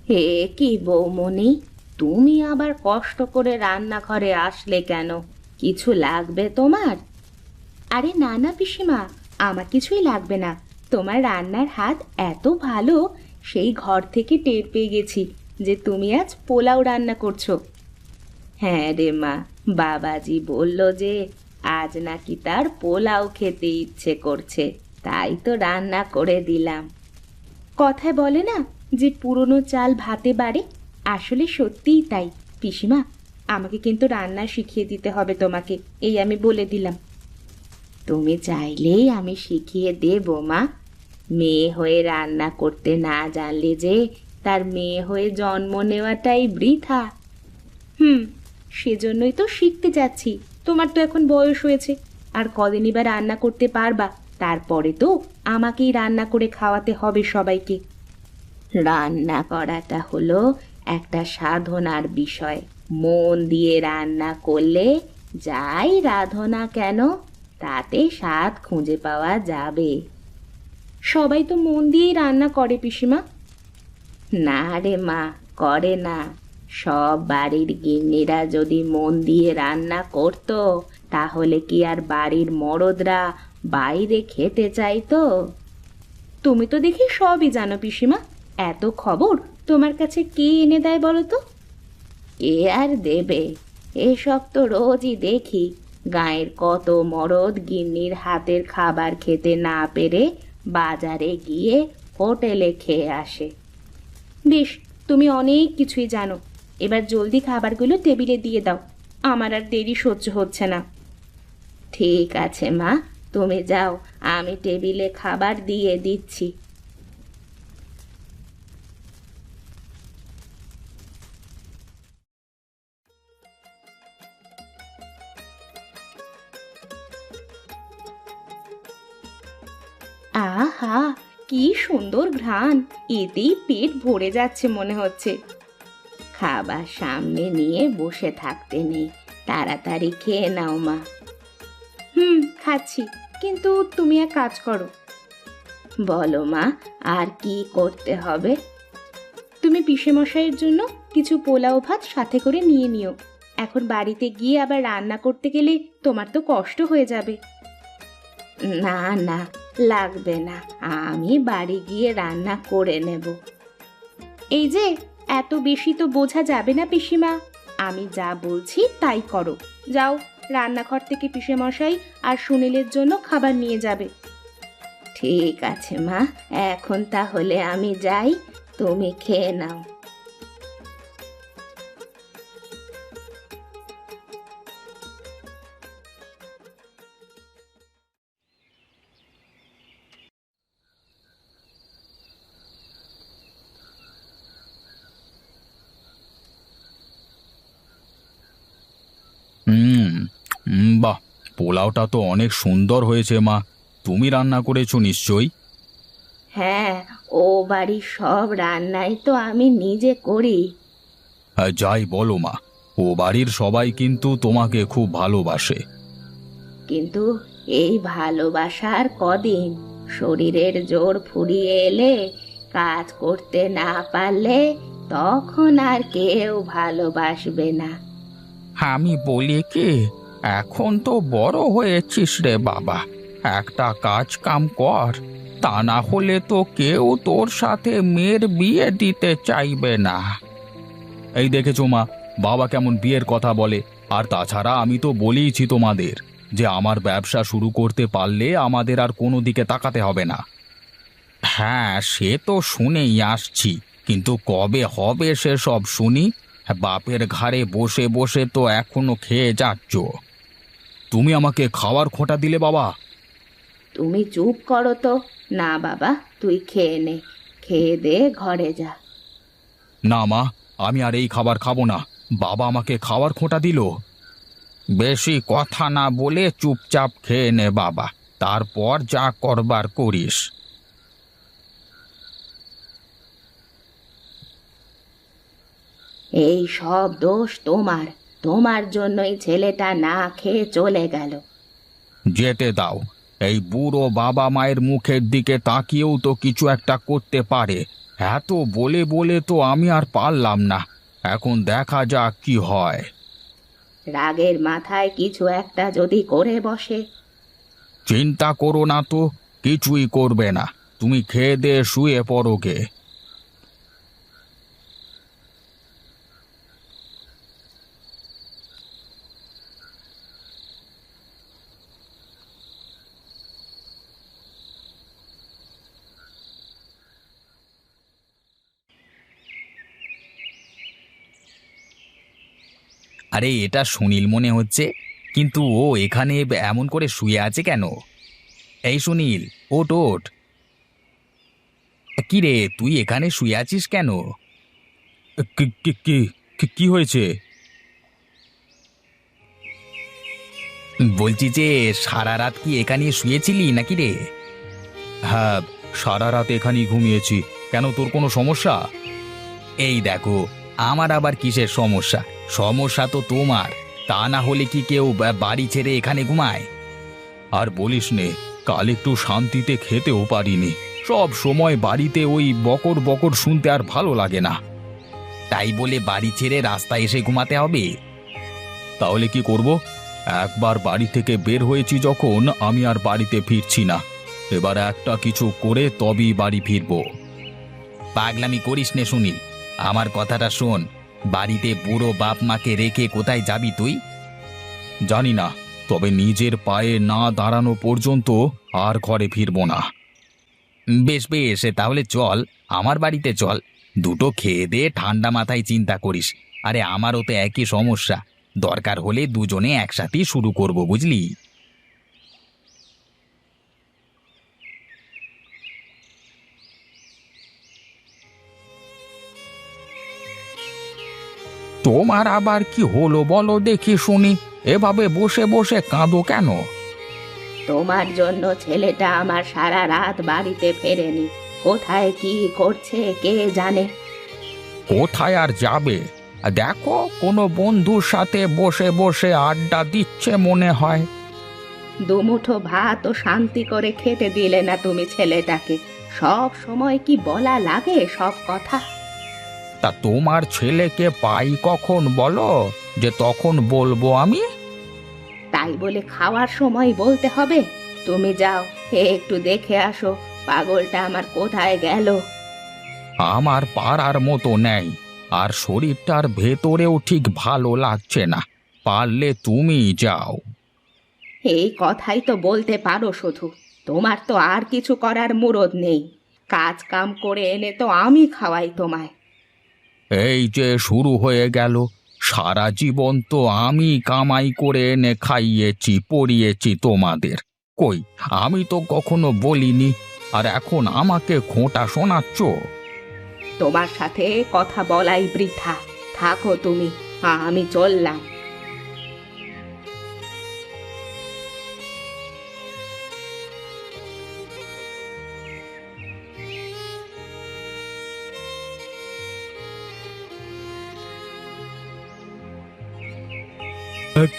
হে কি বৌমনি, তুমি আবার কষ্ট করে রান্নাঘরে আসলে কেন? কিছু লাগবে তোমার? আরে না না পিসিমা, আমার কিছুই লাগবে না। তোমার রান্নার হাত এত ভালো, সেই ঘর থেকে টের পেয়ে গেছি যে তুমি আজ পোলাও রান্না করছো। হ্যাঁ রে মা, বাবাজি বলল যে আজ নাকি তার পোলাও খেতে ইচ্ছে করছে, তাই তো রান্না করে দিলাম। কথায় বলে না যে পুরনো চাল ভাতে বাড়ে, আসলে সত্যিই তাই। পিসিমা, আমাকে কিন্তু রান্না শিখিয়ে দিতে হবে তোমাকে, এই আমি বলে দিলাম। তুমি চাইলেই আমি শিখিয়ে দেব মা। মেয়ে হয়ে রান্না করতে না জানলে যে তার মেয়ে হয়ে জন্ম নেওয়াটাই বৃথা। হুম, সেজন্যই তো শিখতে যাচ্ছি। তোমার তো এখন বয়স হয়েছে, আর কদিনই বা রান্না করতে পারবা? তারপরে তো আমাকেই রান্না করে খাওয়াতে হবে সবাইকে। রান্না করাটা হলো একটা সাধনার বিষয়। মন দিয়ে রান্না করলে যাই রাঁধো কেন, তাতে স্বাদ খুঁজে পাওয়া যাবে। সবাই তো মন দিয়েই রান্না করে পিসিমা। না রে মা, করে না। সব বাড়ির গিন্নিরা যদি মন দিয়ে রান্না করতো, তাহলে কি আর বাড়ির মরদরা বাইরে খেতে চাইতো? তুমি তো দেখি সবই জানো পিসিমা। এত খবর তোমার কাছে কে এনে দেয় বলো তো? কে আর দেবে? এসব তো রোজই দেখি। গাঁয়ের কত মরদ গিন্নির হাতের খাবার খেতে না পেরে বাজারে গিয়ে হোটেলে খেয়ে আসে। বেশ, তুমি অনেক কিছুই জানো। এবার জলদি খাবারগুলো টেবিলে দিয়ে দাও, আমার আর দেরি সহ্য হচ্ছে না। ঠিক আছে মা, তুমি যাও, আমি টেবিলে খাবার দিয়ে দিচ্ছি। আহা, কি সুন্দর ঘ্রাণ! এতেই পেট ভরে যাচ্ছে মনে হচ্ছে। খাবার সামনে নিয়ে বসে থাকতে নেই, তাড়াতাড়ি খেয়ে নাও মা। হুম, খাচ্ছি। কিন্তু তুমি এক কাজ করো। বলো মা, আর কি করতে হবে? তুমি পিসেমশাইয়ের জন্য কিছু পোলাও ভাত সাথে করে নিয়ে নিও। এখন বাড়িতে গিয়ে আবার রান্না করতে গেলে তোমার তো কষ্ট হয়ে যাবে। না না, লাগবে না, আমি বাড়ি গিয়ে রান্না করে নেব। এই যে, এত বেশি তো বোঝা যাবে না পিসিমা। আমি যা বলছি তাই করো। যাও, রান্নাঘর থেকে পিসেমশাই আর সুনীলের জন্য খাবার নিয়ে যাবে। ঠিক আছে মা, এখন তাহলে আমি যাই, তুমি খেয়ে নাও। হুম। বাহ, পোলাওটা তো অনেক সুন্দর হয়েছে মা। তুমি রান্না করেছো নিশ্চয়ই? হ্যাঁ, ও বাড়ির সব রান্নাই তো আমি নিজে করি। হ্যাঁ, যাই বলো মা, ও বাড়ির সবাই কিন্তু তোমাকে খুব ভালোবাসে। কিন্তু এই ভালোবাসার কদিন, শরীরের জোর ফুরিয়ে এলে, কাজ করতে না পারলে, তখন আর কেউ ভালোবাসবে না। আমি বলি কি, এখন তো বড় হয়েছিস রে বাবা, একটা কাজ কাম কর, তা না হলে তো কেউ তোর সাথে মেয়ের বিয়ে দিতে চাইবে না। এই দেখেছো মা, বাবা কেমন বিয়ের কথা বলে। আর তাছাড়া আমি তো বলেইছি তোমাদের যে আমার ব্যবসা শুরু করতে পারলে আমাদের আর কোনো দিকে তাকাতে হবে না। হ্যাঁ, সে তো শুনেই আসছি, কিন্তু কবে হবে সেসব শুনি। বাপের ঘাড়ে বসে বসে তো এখনো খেয়ে যাচ্ছ। তুমি আমাকে খাওয়ার খোঁটা দিলে বাবা। তুমি চুপ করো তো। না বাবা, তুই খেয়ে নে, খেয়ে দে ঘরে যা। না মা, আমি আর এই খাবার খাবো না। বাবা আমাকে খাওয়ার খোঁটা দিল। বেশি কথা না বলে চুপচাপ খেয়ে নে বাবা, তারপর যা করবার করিস। এই সব দোষ তোমার। তোমার জন্যই ছেলেটা না খেয়ে চলে গেল। যেতে দাও, এই বুড়ো বাবা মায়ের মুখের দিকে তাকিয়েও তো কিছু একটা করতে পারে। এত বলে বলে তো আমি আর পারলাম না। এখন দেখা যাক কি হয়। রাগের মাথায় কিছু একটা যদি করে বসে। চিন্তা করো না তো, কিছুই করবে না। তুমি খেয়ে দে শুয়ে পড়ো গে। আরে এটা সুনীল মনে হচ্ছে, কিন্তু ও এখানে এমন করে শুয়ে আছে কেন? এই সুনীল, ওঠ ওঠ। কি রে, তুই এখানে শুয়ে আছিস কেন? কি কি কি কি- কি হয়েছে? বলছি যে সারা রাত কি এখানে শুয়েছিলি নাকি রে? হ্যাঁ, সারা রাত এখানেই ঘুমিয়েছি। কেন, তোর কোনো সমস্যা? এই দেখো, আমার আবার কিসের সমস্যা? সমস্যা তো তোমার। তা না হলে কি কেউ বাড়ি ছেড়ে এখানে ঘুমায়? আর বলিস নে, কাল একটু শান্তিতে খেতেও পারিনি। সব সময় বাড়িতে ওই বকর বকর শুনতে আর ভালো লাগে না। তাই বলে বাড়ি ছেড়ে রাস্তায় এসে ঘুমাতে হবে? তাহলে কি করব? একবার বাড়ি থেকে বের হয়েছি যখন, আমি আর বাড়িতে ফিরছি না। এবার একটা কিছু করে তবেই বাড়ি ফিরবো। পাগলামি করিস নে সুনীল, আমার কথাটা শোন। বাড়িতে বুড়ো বাপ মাকে রেখে কোথায় যাবি তুই? জানি না, তবে নিজের পায়ে না দাঁড়ানো পর্যন্ত আর ঘরে ফিরবো না। বেশ বেশ, তাহলে চল, আমার বাড়িতে চল। দুটো খেয়ে দে, ঠান্ডা মাথায় চিন্তা করিস। আরে আমারও তো একই সমস্যা। দরকার হলে দুজনে একসাথেই শুরু করব, বুঝলি? তোমার আবার কি হলো বলো দেখি শুনি। এভাবে বসে বসে কাঁদো কেন? তোমার জন্য ছেলেটা আমার সারা রাত বাড়িতে ফেরেনি। কোথায় কি করছে কে জানে। কোথায় আর যাবে? দেখো, কোনো বন্ধুর সাথে বসে বসে আড্ডা দিচ্ছে মনে হয়। দুমুঠো ভাত ও শান্তি করে খেতে দিলে না তুমি ছেলেটাকে। সব সময় কি বলা লাগে সব কথা? তা তোমার ছেলেকে পাই কখন বলো, যে তখন বলবো আমি? তাই বলে খাওয়ার সময় বলতে হবে? তুমি যাও, একটু দেখে আসো পাগলটা আমার কোথায় গেল। আমার পারার মতো নেই, আর শরীরটার ভেতরেও ঠিক ভালো লাগছে না। পারলে তুমি যাও। এই কথাই তো বলতে পারো শুধু। তোমার তো আর কিছু করার মুরদ নেই। কাজ কাম করে এনে তো আমি খাওয়াই তোমায়। এই যে শুরু হয়ে গেল, সারা জীবন তো আমি কামাই করে এনে খাইয়েছি পরিয়েছি তোমাদের। কই, আমি তো কখনো বলিনি, আর এখন আমাকে খোঁটা শোনাচ্ছ? তোমার সাথে কথা বলাই বৃথা। থাকো তুমি, আমি চললাম।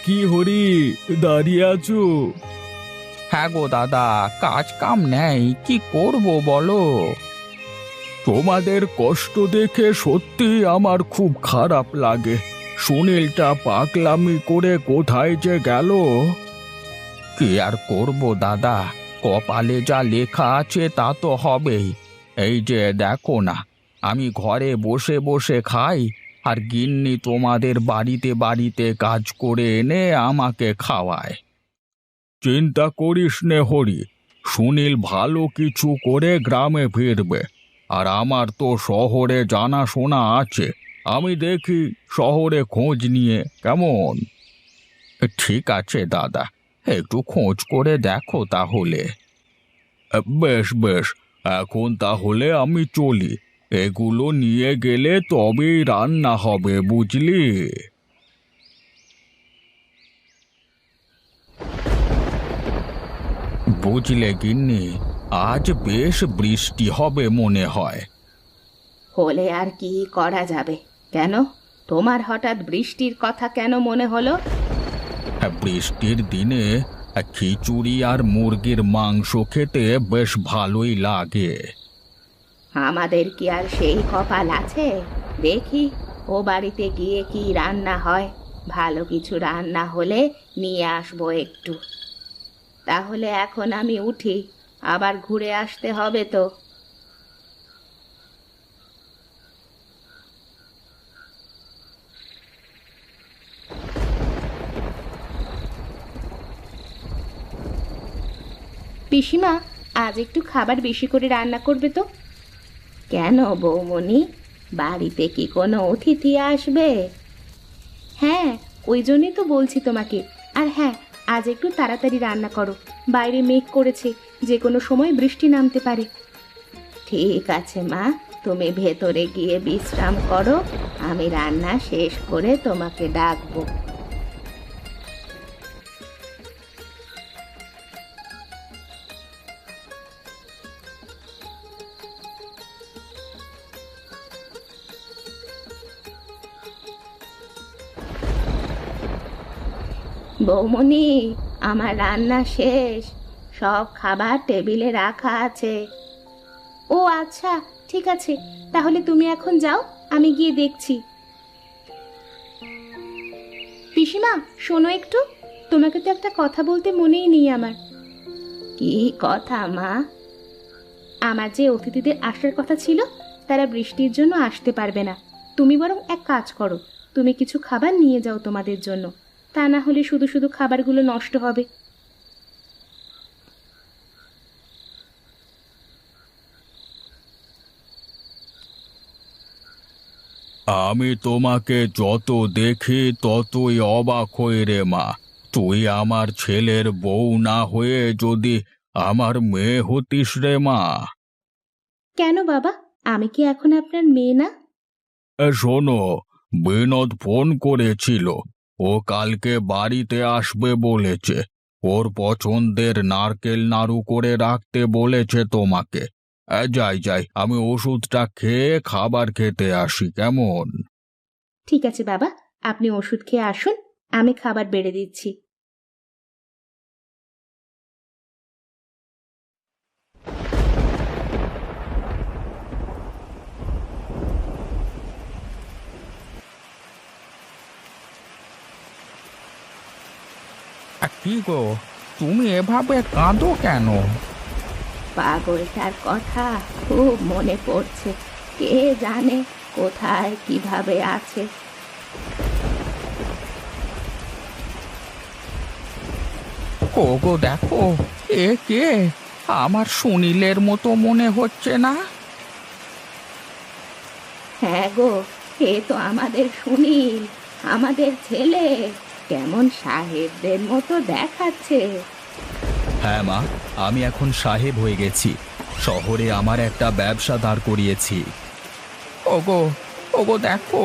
কি হরি, দাঁড়িয়ে আছো? হ্যাঁ গো দাদা, কাজ কাম নেই, কি করব বলো? তোমাদের কষ্ট দেখে সত্যি আমার খুব খারাপ লাগে। সুনীলটা পাগলামি করে কোথায় যে গেল। কি আর করব দাদা, কপালে যা লেখা আছে তা তো হবেই। এই যে দেখো না, আমি ঘরে বসে বসে খাই, আর গিন্নি তোমাদের বাড়িতে বাড়িতে কাজ করে এনে আমাকে খাওয়ায়। চিন্তা করিস নে হরি, সুনীল ভালো কিছু করে গ্রামে ফিরবে। আর আমার তো শহরে জানাশোনা আছে, আমি দেখি শহরে খোঁজ নিয়ে, কেমন? ঠিক আছে দাদা, একটু খোঁজ করে দেখো তাহলে। বেশ বেশ, এখন তাহলে আমি চলি। এগুলো নিয়ে গেলে তবেই রান্না হবে, বুঝলি? বুঝলে গিন্নি, আজ বেশ বৃষ্টি হবে মনে হয়। হলে আর কি করা যাবে? কেন, তোমার হঠাৎ বৃষ্টির কথা কেন মনে হলো? বৃষ্টির দিনে খিচুড়ি আর মুরগির মাংস খেতে বেশ ভালোই লাগে। আমাদের কি আর সেই কপাল আছে? দেখি ও বাড়িতে গিয়ে কি রান্না হয়, ভালো কিছু রান্না হলে নিয়ে আসবো একটু। তাহলে এখন আমি উঠি, আবার ঘুরে আসতে হবে তো। পিসিমা, আজ একটু খাবার বেশি করে রান্না করবে তো। কেন বৌমণি, বাড়িতে কি কোনো অতিথি আসবে? হ্যাঁ, ওই জন্যই তো বলছি তোমাকে। আর হ্যাঁ, আজ একটু তাড়াতাড়ি রান্না করো, বাইরে মেঘ করেছে, যে কোনো সময় বৃষ্টি নামতে পারে। ঠিক আছে মা, তুমি ভেতরে গিয়ে বিশ্রাম করো, আমি রান্না শেষ করে তোমাকে ডাকবো। বৌমণি, আমার রান্না শেষ, সব খাবার টেবিলে রাখা আছে। ও আচ্ছা, ঠিক আছে, তাহলে তুমি এখন যাও, আমি গিয়ে দেখছি। পিসিমা, শোনো একটু, তোমাকে তো একটা কথা বলতে মনেই নেই আমার। কি কথা মা? আমার যে অতিথিদের আসার কথা ছিল, তারা বৃষ্টির জন্য আসতে পারবে না। তুমি বরং এক কাজ করো, তুমি কিছু খাবার নিয়ে যাও তোমাদের জন্য, তা না হলে শুধু শুধু খাবারগুলো নষ্ট হবে। আমি তোমাকে যত দেখি ততই অবাক হই রে মা। তুই আমার ছেলের বউ না হয়ে যদি আমার মেয়ে হতিস রে মা। কেন বাবা, আমি কি এখন আপনার মেয়ে না? শোনো, বিনোদ ফোন করেছিল, ও কালকে বাড়িতে আসবে বলেছে। ওর পছন্দের নারকেল নাড়ু করে রাখতে বলেছে তোমাকে। যাই যাই, আমি ওষুধটা খেয়ে খাবার খেতে আসি, কেমন? ঠিক আছে বাবা, আপনি ওষুধ খেয়ে আসুন, আমি খাবার বেড়ে দিচ্ছি। কি গো, তুমি এভাবে কাঁদো কেন? পাগলটার কথা খুব মনে পড়ছে, কে জানে কোথায় কিভাবে আছে। ওগো দেখো, এ কে? আমার সুনীলের মতো মনে হচ্ছে না? হ্যাঁ গো, এ তো আমাদের সুনীল, আমাদের ছেলে। কেমন সাহেবদের মতো দেখাচ্ছে। হ্যাঁ মা, আমি এখন সাহেব হয়ে গেছি। শহরে আমার একটা ব্যবসা দাঁড় করিয়েছি। ওগো, ওগো দেখো,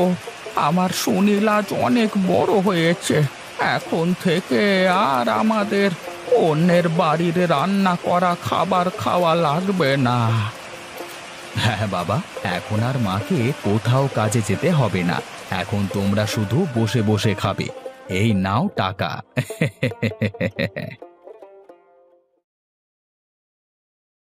আমার সুনীল আজ অনেক বড় হয়েছে। এখন থেকে আর আমাদের অন্যের বাড়ির রান্না করা খাবার খাওয়া লাগবে না। হ্যাঁ বাবা, এখন আর মাকে কোথাও কাজে যেতে হবে না। এখন তোমরা শুধু বসে বসে খাবে। এই নাও টাকা।